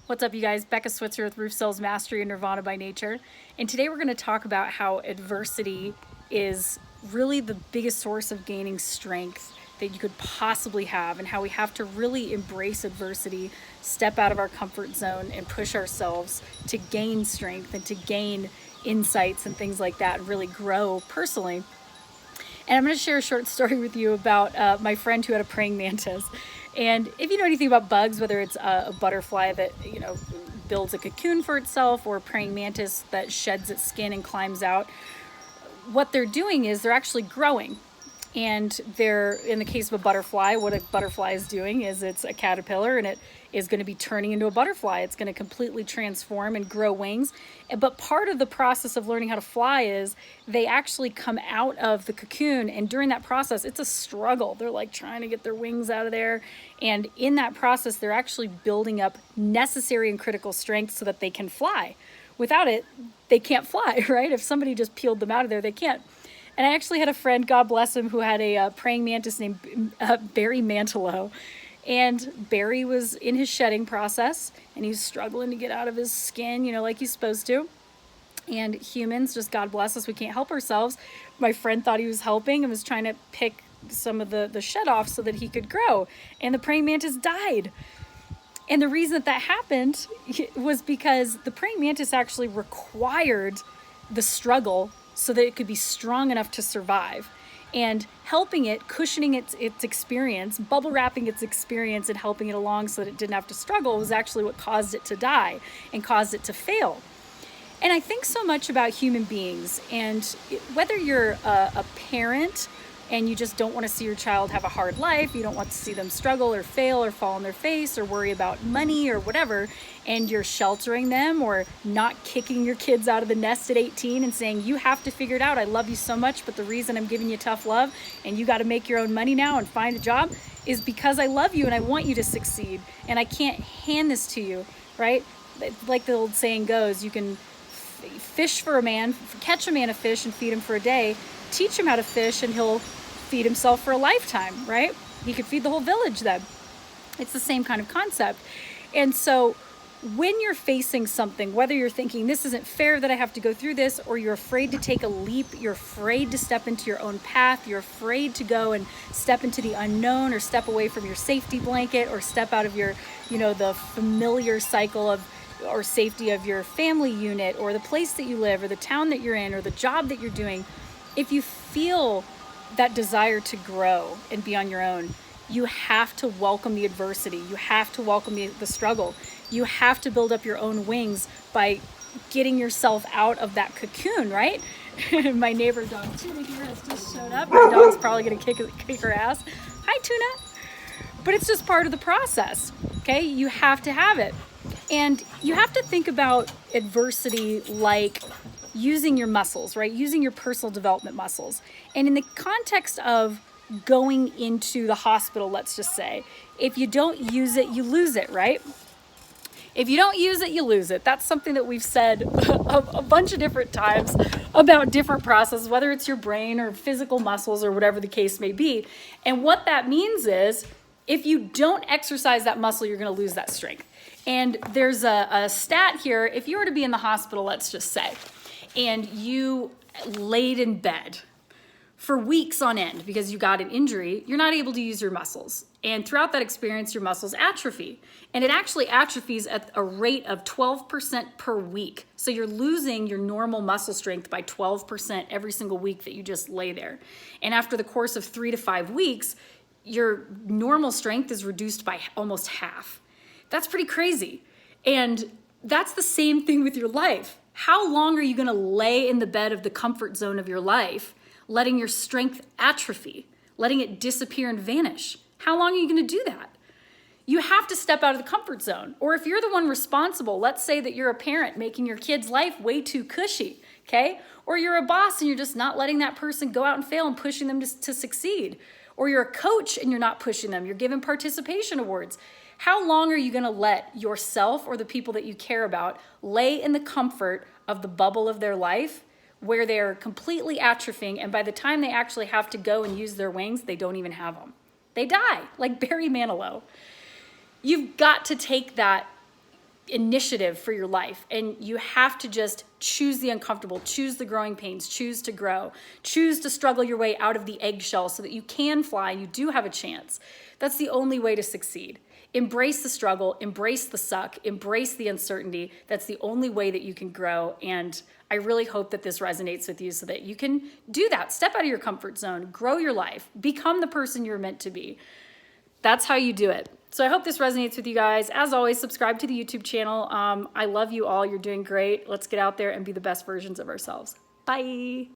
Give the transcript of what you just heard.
What's up, you guys? Becca Switzer with Roof Sales Mastery and Nirvana by Nature. And today we're going to talk about how adversity is really the biggest source of gaining strength that you could possibly have, and how we have to really embrace adversity, step out of our comfort zone, and push ourselves to gain strength and to gain insights and things like that, and really grow personally. And I'm going to share a short story with you about my friend who had a praying mantis. And if you know anything about bugs, whether it's a butterfly that, builds a cocoon for itself, or a praying mantis that sheds its skin and climbs out, what they're doing is they're actually growing. And they're, in the case of a butterfly, what a butterfly is doing is it's a caterpillar, and it is going to be turning into a butterfly. It's going to completely transform and grow wings. But part of the process of learning how to fly is they actually come out of the cocoon, and during that process, it's a struggle. They're like trying to get their wings out of there. And in that process, they're actually building up necessary and critical strength so that they can fly. Without it, they can't fly, right? If somebody just peeled them out of there, they can't. And I actually had a friend, God bless him, who had a praying mantis named Barry Manilow. And Barry was in his shedding process, and he was struggling to get out of his skin, like he's supposed to. And humans, just God bless us, we can't help ourselves. My friend thought he was helping and was trying to pick some of the shed off so that he could grow. And the praying mantis died. And the reason that happened was because the praying mantis actually required the struggle so that it could be strong enough to survive. And helping it, cushioning its experience, bubble wrapping its experience and helping it along so that it didn't have to struggle was actually what caused it to die and caused it to fail. And I think so much about human beings, and whether you're a parent and you just don't want to see your child have a hard life, you don't want to see them struggle or fail or fall on their face or worry about money or whatever, and you're sheltering them or not kicking your kids out of the nest at 18 and saying, you have to figure it out, I love you so much, but the reason I'm giving you tough love and you got to make your own money now and find a job is because I love you and I want you to succeed, and I can't hand this to you, right? Like the old saying goes, you can fish for a man, catch a man a fish and feed him for a day, teach him how to fish and he'll feed himself for a lifetime, right? He could feed the whole village then. It's the same kind of concept. And so when you're facing something, whether you're thinking this isn't fair that I have to go through this, or you're afraid to take a leap, you're afraid to step into your own path, you're afraid to go and step into the unknown, or step away from your safety blanket, or step out of your, the familiar cycle of or safety of your family unit, or the place that you live, or the town that you're in, or the job that you're doing, if you feel that desire to grow and be on your own, you have to welcome the adversity. You have to welcome the struggle. You have to build up your own wings by getting yourself out of that cocoon, right? My neighbor dog Tuna here has just showed up. My dog's probably gonna kick her ass. Hi, Tuna. But it's just part of the process, okay? You have to have it. And you have to think about adversity like using your muscles, right? Using your personal development muscles. And in the context of going into the hospital, let's just say, if you don't use it, you lose it, right? If you don't use it, you lose it. That's something that we've said a bunch of different times about different processes, whether it's your brain or physical muscles or whatever the case may be. And what that means is, if you don't exercise that muscle, you're going to lose that strength. And there's a stat here. If you were to be in the hospital, let's just say, and you laid in bed for weeks on end because you got an injury, you're not able to use your muscles. And throughout that experience, your muscles atrophy. And it actually atrophies at a rate of 12% per week. So you're losing your normal muscle strength by 12% every single week that you just lay there. And after the course of 3 to 5 weeks, your normal strength is reduced by almost half. That's pretty crazy. And that's the same thing with your life. How long are you going to lay in the bed of the comfort zone of your life, letting your strength atrophy, letting it disappear and vanish? How long are you going to do that? You have to step out of the comfort zone. Or if you're the one responsible, let's say that you're a parent making your kid's life way too cushy, okay? Or you're a boss and you're just not letting that person go out and fail and pushing them to succeed. Or you're a coach and you're not pushing them, you're giving participation awards. How long are you going to let yourself or the people that you care about lay in the comfort of the bubble of their life where they're completely atrophying, and by the time they actually have to go and use their wings, they don't even have them? They die, like Barry Manilow. You've got to take that initiative for your life, and you have to just choose the uncomfortable, choose the growing pains, choose to grow, choose to struggle your way out of the eggshell so that you can fly and you do have a chance. That's the only way to succeed. Embrace the struggle, embrace the suck, embrace the uncertainty. That's the only way that you can grow. And I really hope that this resonates with you so that you can do that. Step out of your comfort zone, grow your life, become the person you're meant to be. That's how you do it. So I hope this resonates with you guys. As always, subscribe to the YouTube channel. I love you all. You're doing great. Let's get out there and be the best versions of ourselves. Bye.